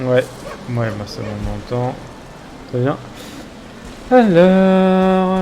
Ouais, ouais, bah c'est bon, on entend. Très bien. Alors...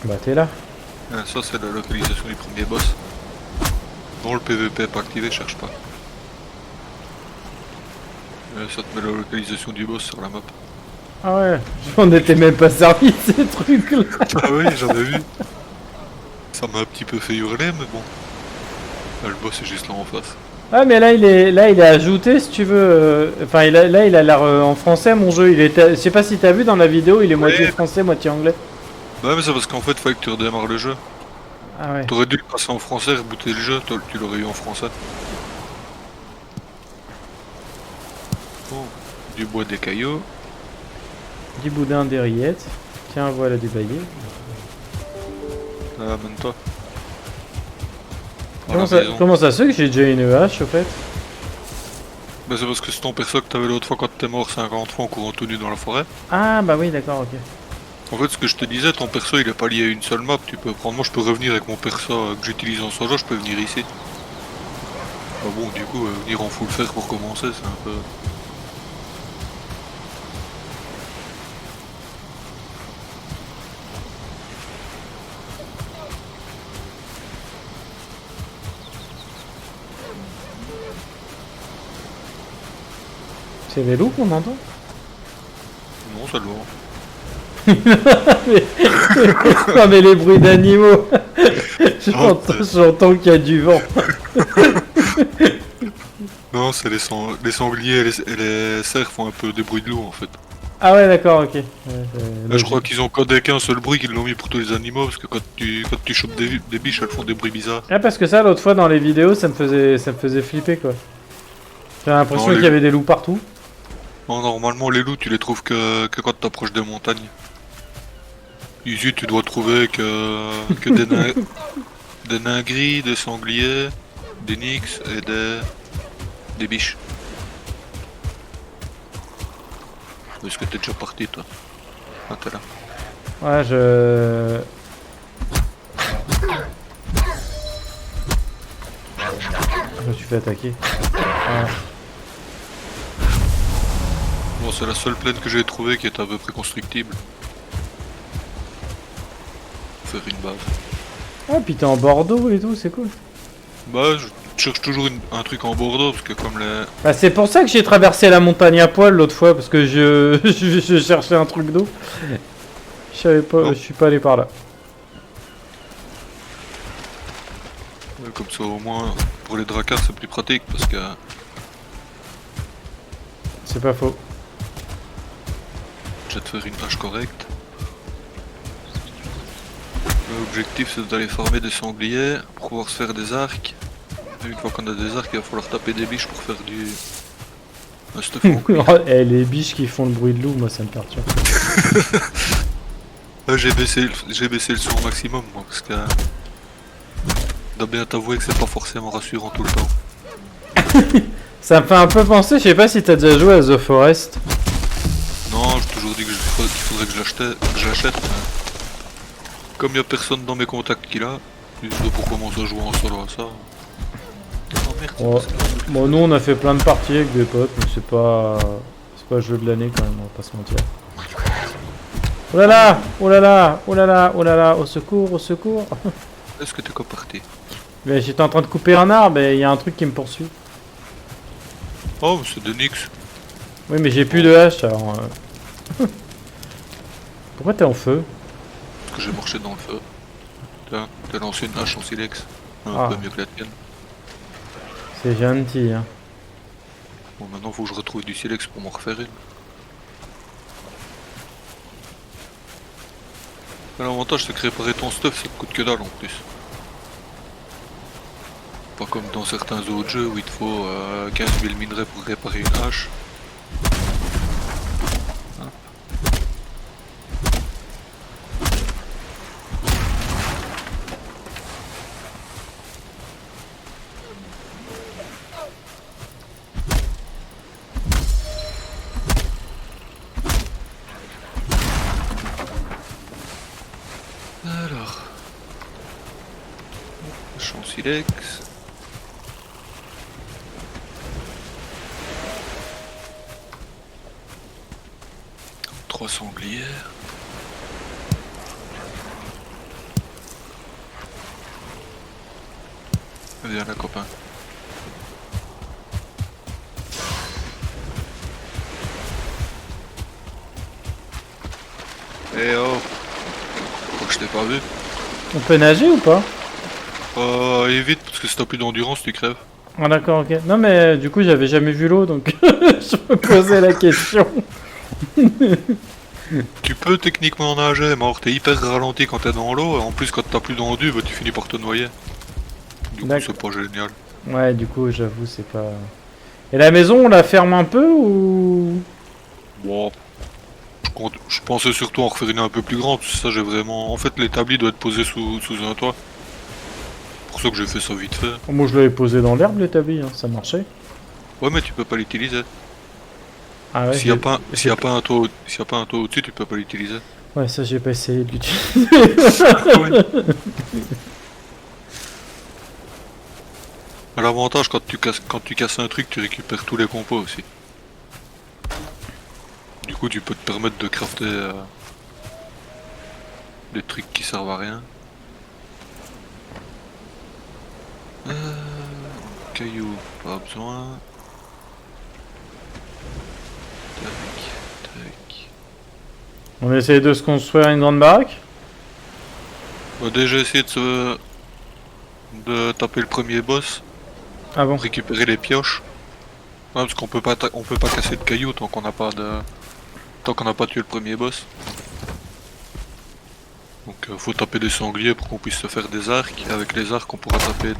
Bah t'es là. Ça, c'est la localisation du premier boss. Non, le PVP est pas activé, cherche pas. Ça te met la localisation du boss sur la map. Ah ouais, on était même pas servi de ces trucs là. Ah oui, j'en ai vu. Ça m'a un petit peu fait hurler, mais bon. Là, le boss est juste là en face. Ah mais là il est ajouté si tu veux. Enfin là il a l'air en français mon jeu. Je sais pas si t'as vu dans la vidéo, il est moitié Ouais. français, moitié anglais. Bah mais c'est parce qu'en fait, fallait que tu redémarres le jeu. Ah ouais. T'aurais dû le passer en français, rebooter le jeu, tu l'aurais eu en français. Oh, du bois, des cailloux. Du boudin, des rillettes. Tiens, voilà du baillet. Là, amène-toi. Dans la maison. Comment ça se fait que j'ai déjà une hache au fait? Bah c'est parce que c'est ton perso que t'avais l'autre fois quand t'es mort 50 fois en courant tout nu dans la forêt. Ah bah oui d'accord, ok. En fait, ce que je te disais, ton perso il est pas lié à une seule map. Tu peux prendre, moi je peux revenir avec mon perso que j'utilise en solo, je peux venir ici. Bah bon, du coup, venir en full faire pour commencer, c'est un peu... C'est des loups qu'on entend? Non, ça le voit. Non mais les bruits d'animaux. Non, J'entends qu'il y a du vent. non, c'est les sangliers et les cerfs font un peu des bruits de loup en fait. Ah ouais d'accord, ok. Ouais, Là, je crois logique. qu'ils ont codé qu'un seul bruit qu'ils l'ont mis pour tous les animaux parce que quand tu chopes des biches, elles font des bruits bizarres. Ah parce que ça l'autre fois dans les vidéos ça me faisait flipper quoi. J'ai l'impression Non, qu'il y avait des loups partout. non, normalement, les loups, tu les trouves que quand t'approches des montagnes. Ici, tu dois trouver que des nains gris, des sangliers, des nix et des biches. Est-ce que t'es déjà parti, toi? Ah, t'es là. Ouais je... Je me suis fait attaquer. Ah. Bon, c'est la seule plaine que j'ai trouvée qui est à peu près constructible. Faire une base. Ah puis t'es en Bordeaux et tout, c'est cool. Bah, je cherche toujours un truc en Bordeaux parce que comme les... Bah c'est pour ça que j'ai traversé la montagne à poil l'autre fois, parce que je cherchais un truc d'eau. Je savais pas, Non. je suis pas allé par là. Comme ça, au moins, pour les dracars, c'est plus pratique parce que... C'est pas faux. Je vais te faire une hache correcte. L'objectif c'est d'aller farmer des sangliers pour pouvoir se faire des arcs. Et une fois qu'on a des arcs, il va falloir taper des biches pour faire un stuff en cuir. Eh, les biches qui font le bruit de loup, moi ça me perturbe. J'ai baissé le son au maximum moi parce que... dois bien t'avouer que c'est pas forcément rassurant tout le temps. Ça me fait un peu penser, je sais pas si t'as déjà joué à The Forest. Non, j'ai toujours dit qu'il faudrait que je l'achète. Comme y a personne dans mes contacts qui l'a, je sais pas pourquoi commencer à jouer en solo à ça. Oh merde, Oh. Bon, nous on a fait plein de parties avec des potes, mais c'est pas le jeu de l'année quand même, on va pas se mentir. Oh là là, oh là là, oh là là, oh là là, au secours, au secours. est-ce que t'es quoi parti? Mais j'étais en train de couper un arbre et il y a un truc qui me poursuit. Oh, c'est de Nyx. Oui, mais j'ai plus de hache alors. Pourquoi t'es en feu? Parce que j'ai marché dans le feu. Tiens, t'as lancé une hache en silex. Un Ah. peu mieux que la tienne. C'est gentil, hein. Bon, maintenant faut que je retrouve du silex pour m'en refaire une. Mais l'avantage c'est que réparer ton stuff ça te coûte que dalle en plus. Pas comme dans certains autres jeux où il te faut 15 000 minerais pour réparer une hache. Hein. Alors. Hache en silex. sanglière. Viens là, copain. Eh oh! Faut que je t'ai pas vu. On peut nager ou pas? Évite, parce que si t'as plus d'endurance, tu crèves. Ah d'accord, ok. Non mais du coup j'avais jamais vu l'eau donc je me posais la question. Tu peux techniquement nager, mais alors t'es hyper ralenti quand t'es dans l'eau, et en plus quand t'as plus d'endu, bah, tu finis par te noyer. Du coup, D'accord. c'est pas génial. Ouais du coup j'avoue c'est pas... Et la maison on la ferme un peu ou... Bon, je pensais surtout en refaire une un peu plus grande, parce que ça j'ai vraiment... En fait, l'établi doit être posé sous un toit. C'est pour ça que j'ai fait ça vite fait. Oh, moi je l'avais posé dans l'herbe l'établi, hein, ça marchait. Ouais, mais tu peux pas l'utiliser. Ah ouais, S'il y a pas un toit au-dessus, tu peux pas l'utiliser. Ouais ça j'ai pas essayé de l'utiliser. Ouais. À l'avantage, quand tu casses un truc, tu récupères tous les compos aussi. Du coup, tu peux te permettre de crafter des trucs qui servent à rien. Cailloux, pas besoin. Tac, tac. On essaye de se construire une grande baraque. On va déjà essayer de taper le premier boss, Ah bon. récupérer les pioches. Ouais, parce qu'on peut pas casser de cailloux tant qu'on n'a pas tué le premier boss. Donc faut taper des sangliers pour qu'on puisse se faire des arcs. Et avec les arcs on pourra taper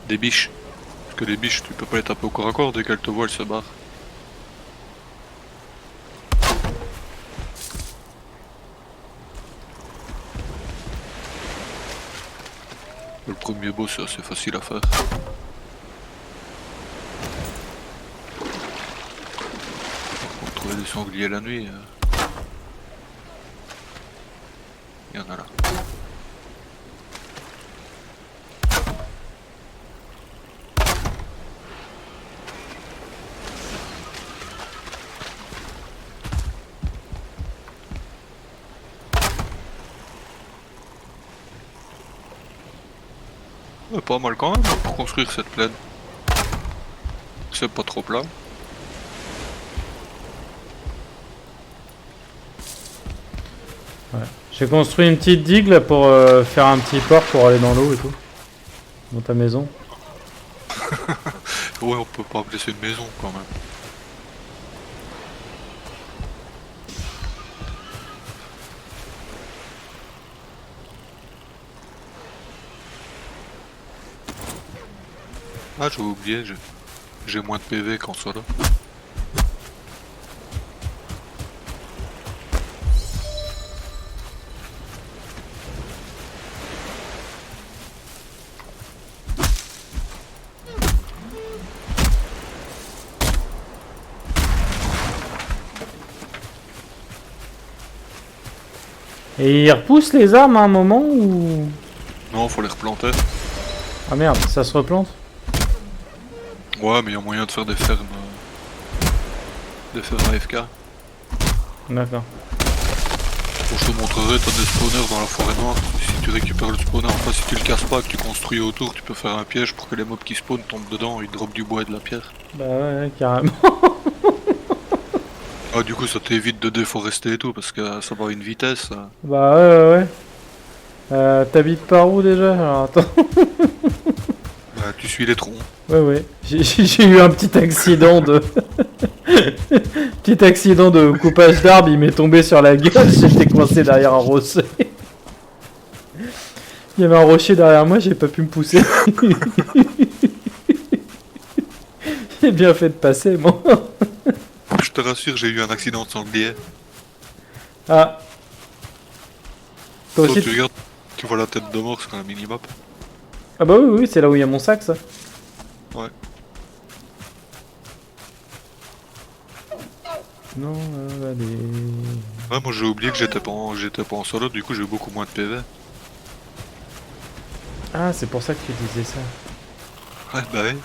des biches. Parce que les biches tu peux pas les taper au corps à corps, dès qu'elles te voient elles se barrent. Le premier boss c'est assez facile à faire. Pour trouver des sangliers la nuit, il y en a là. Ouais, pas mal quand même hein, pour construire cette plaine. C'est pas trop plat. J'ai construit une petite digue là pour faire un petit port pour aller dans l'eau et tout. Dans ta maison. Ouais, on peut pas appeler ça une maison quand même. Ah, j'ai oublié, j'ai moins de PV qu'en solo. Et ils repoussent les armes à un moment ou... Non, faut les replanter. Ah merde, ça se replante. Ouais, mais il y a moyen de faire des fermes. Des fermes AFK. D'accord. Bon, je te montrerai, t'as des spawners dans la forêt noire. Si tu récupères le spawner, enfin si tu le casses pas, que tu construis autour, tu peux faire un piège pour que les mobs qui spawnent tombent dedans, ils dropent du bois et de la pierre. Bah ouais, carrément. Ah, du coup, ça t'évite de déforester et tout, parce que ça va à une vitesse. Bah ouais. T'habites par où déjà? Alors attends. Bah, tu suis les troncs. Ouais. J'ai eu un petit accident de... petit accident de coupage d'arbre, il m'est tombé sur la gueule, j'étais coincé derrière un rocher. Il y avait un rocher derrière moi, j'ai pas pu me pousser. J'ai bien fait de passer, moi. Je te rassure, j'ai eu un accident de sanglier. Ah. Toi Toi, aussi tu regardes, tu vois la tête de mort sur un minimap. Ah bah oui, c'est là où il y a mon sac, ça. Ouais. Non, allez... Ouais, moi j'ai oublié que j'étais pas en solo, du coup j'ai eu beaucoup moins de PV. Ah, c'est pour ça que tu disais ça. Ouais, bah ouais.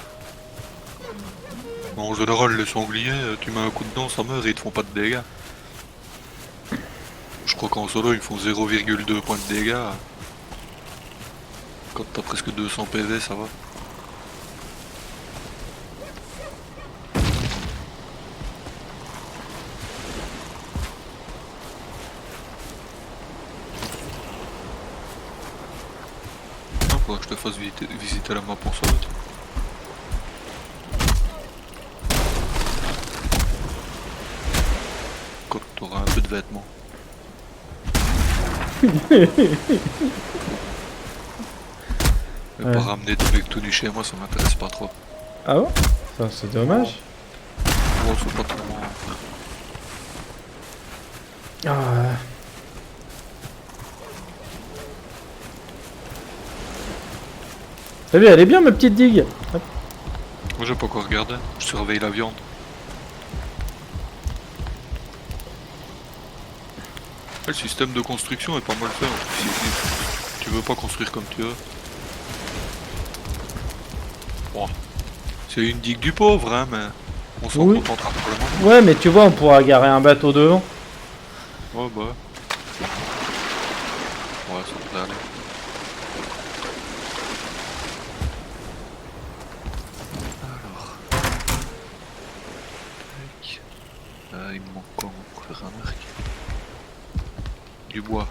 En général, les sangliers, tu mets un coup dedans, ça meurt et ils te font pas de dégâts. procs en solo, ils font 0,2 points de dégâts. Quand t'as presque 200 PV, ça va. Ah, faudrait que je te fasse visiter la map en solo. Tiens. Quand t'auras un peu de vêtements. Mais Ouais. pas ramener des mecs tout nus chez moi, ça m'intéresse pas trop. Ah bon? Ça, c'est dommage. Moi, c'est pas trop marrant. Ah ouais. T'as vu, elle est bien ma petite digue. Hop. Moi, j'ai pas encore regardé. Je surveille la viande. Le système de construction est pas mal fait. Si tu veux pas construire comme tu veux. Bon. C'est une digue du pauvre, hein, mais on s'en Oui. contentera pour le moment. Ouais, mais tu vois, on pourra garer un bateau devant. Ouais, bah. Ouais, ça devrait aller. Alors. Tac. Il me manque quoi pour faire un arc? Du bois.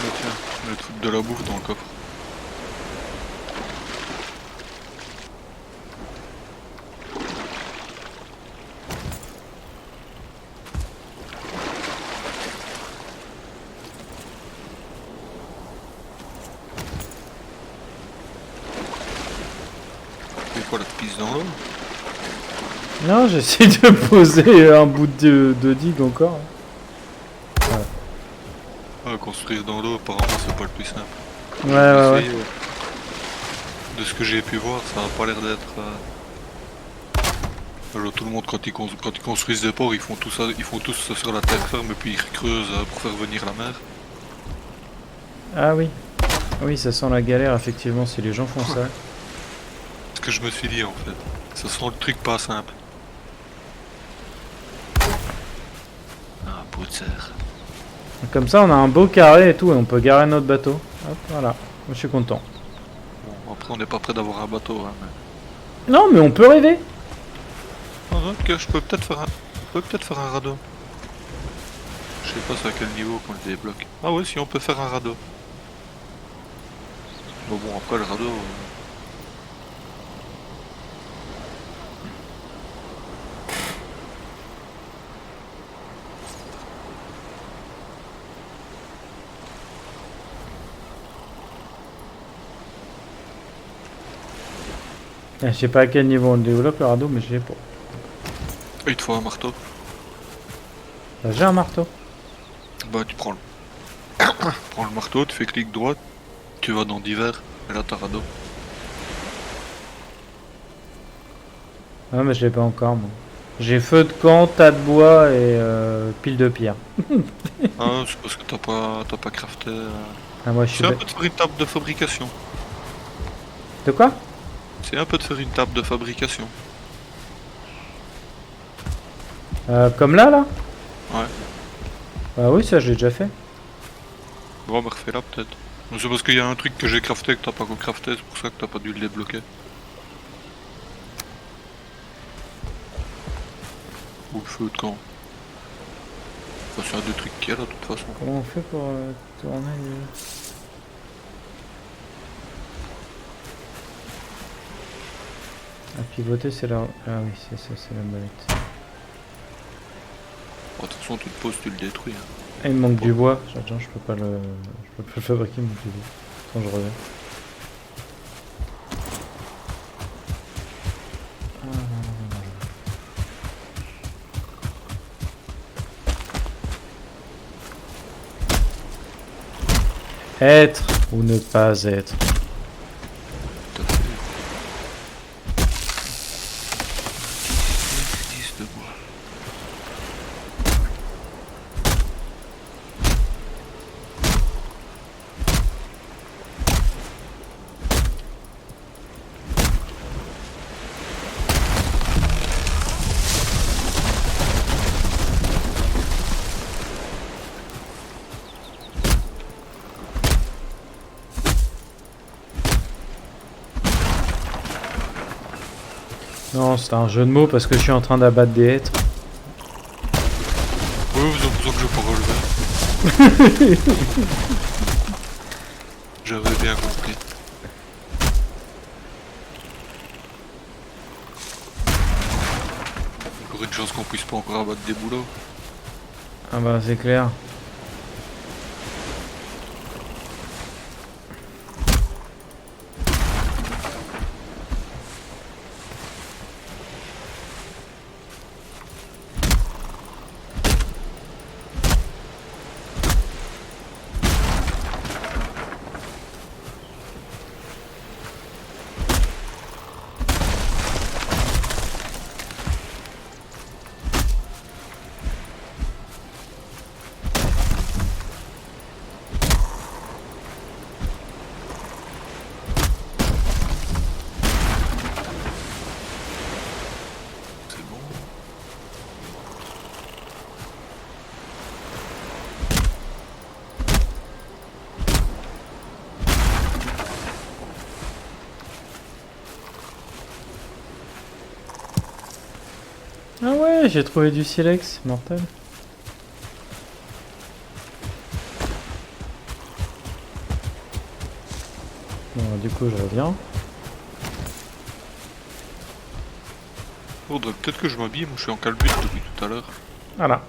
Ah, tiens, le truc de la bouffe dans le coffre. C'est quoi la pisse dans l'eau? Non, j'essaie de poser un bout de digue encore. Ah, construire dans l'eau, apparemment, c'est pas le plus simple. Ouais, ouais, ouais. Essayé, de ce que j'ai pu voir, ça a pas l'air d'être. Alors, tout le monde, quand ils construisent des ports, ils font tout ça sur la terre ferme et puis ils creusent pour faire venir la mer. Ah oui. Oui, ça sent la galère, effectivement, si les gens font ça. C'est ce que je me suis dit en fait. Ça sent le truc pas simple. Ah, peau de serre. Comme ça, on a un beau carré et tout, et on peut garer notre bateau. Hop, voilà. Moi, je suis content. Bon, après, on n'est pas prêt d'avoir un bateau. Hein, mais... Non, mais on peut rêver. Ah, ok, je peux peut-être faire un radeau. Je sais pas c'est à quel niveau qu'on le débloque. Ah ouais, si on peut faire un radeau. Bon, après le radeau. Je sais pas à quel niveau on le développe le radeau, mais je l'ai pas. Il te faut un marteau. J'ai un marteau. Bah tu prends le... prends le marteau, tu fais clic droit, tu vas dans divers, et là t'as radeau. Ah, mais je l'ai pas encore, moi. J'ai feu de camp, tas de bois et pile de pierre. Ah, c'est parce que t'as pas crafté. Ah, moi, je suis C'est un bête. peu de faire une table de fabrication. De quoi? C'est un peu de faire une table de fabrication. Comme là, là? Ouais. Bah oui, ça, je l'ai déjà fait. Bon, bah refais-la peut-être. C'est parce qu'il y a un truc que j'ai crafté que t'as pas crafté, c'est pour ça que t'as pas dû le débloquer. Ou le feu de camp. Enfin, c'est un des trucs qu'il y a là de toute façon. Comment on fait pour tourner à pivoter, c'est là. Ah oui, c'est ça, c'est la molette. Bon, de toute façon, tu te poses, tu le détruis. Hein. Ah, il me manque du bois. Attends, je peux pas le fabriquer, il me manque du bois. Attends, je reviens. Être ou ne pas être. Tout à fait. 10 de bois. Non, c'est un jeu de mots parce que je suis en train d'abattre des hêtres. Oui, vous avez besoin que je peux relever. J'avais bien compris. Encore une chance qu'on puisse pas encore abattre des boulots. Ah bah c'est clair. C'est bon. Ah ouais, j'ai trouvé du silex, mortel. Bon, du coup, je reviens. Faudrait peut-être que je m'habille, moi je suis en calbut depuis tout à l'heure. Voilà.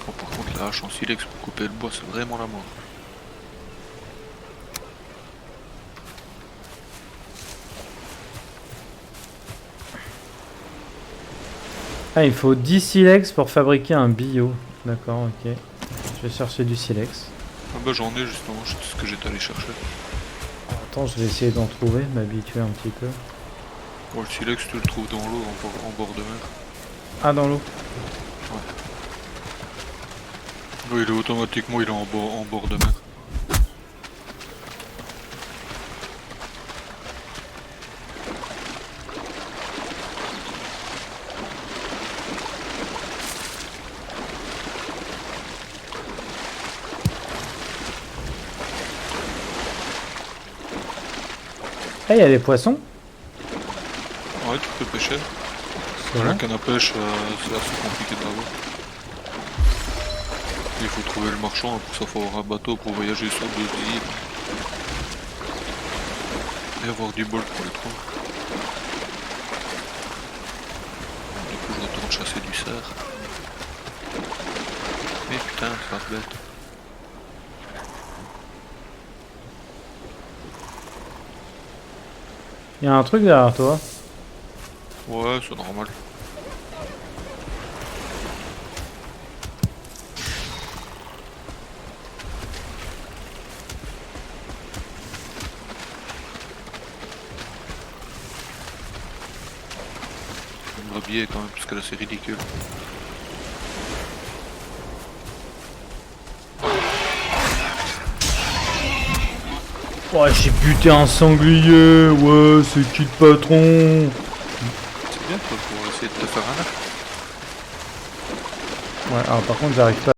Bon, par contre la hache en silex pour couper le bois c'est vraiment la mort. Ah, il faut 10 silex pour fabriquer un bio. D'accord, ok. Je vais chercher du silex. Ah bah j'en ai justement, c'est ce que j'étais allé chercher. Attends, je vais essayer d'en trouver, m'habituer un petit peu. Bon, le silex tu le trouves dans l'eau en bord de mer. Ah, dans l'eau. Oui, il est automatiquement il est en bord de mer. Ah, il y a des poissons. Ouais, tu peux pêcher. C'est La vrai. canne à pêche, c'est assez compliqué d'avoir. Il faut trouver le marchand, pour ça faut avoir un bateau pour voyager sur 2 îles. Et avoir du bol pour les trouver. Du coup je retourne chasser du cerf. Mais putain, c'est bête. Il y a un truc derrière toi. Ouais, c'est normal. Je vais me rhabiller quand même, parce que là c'est ridicule. Oh, j'ai buté un sanglier. Ouais, c'est qui le patron? C'est bien toi pour essayer de te faire un arc. Ouais, alors par contre, j'arrive pas.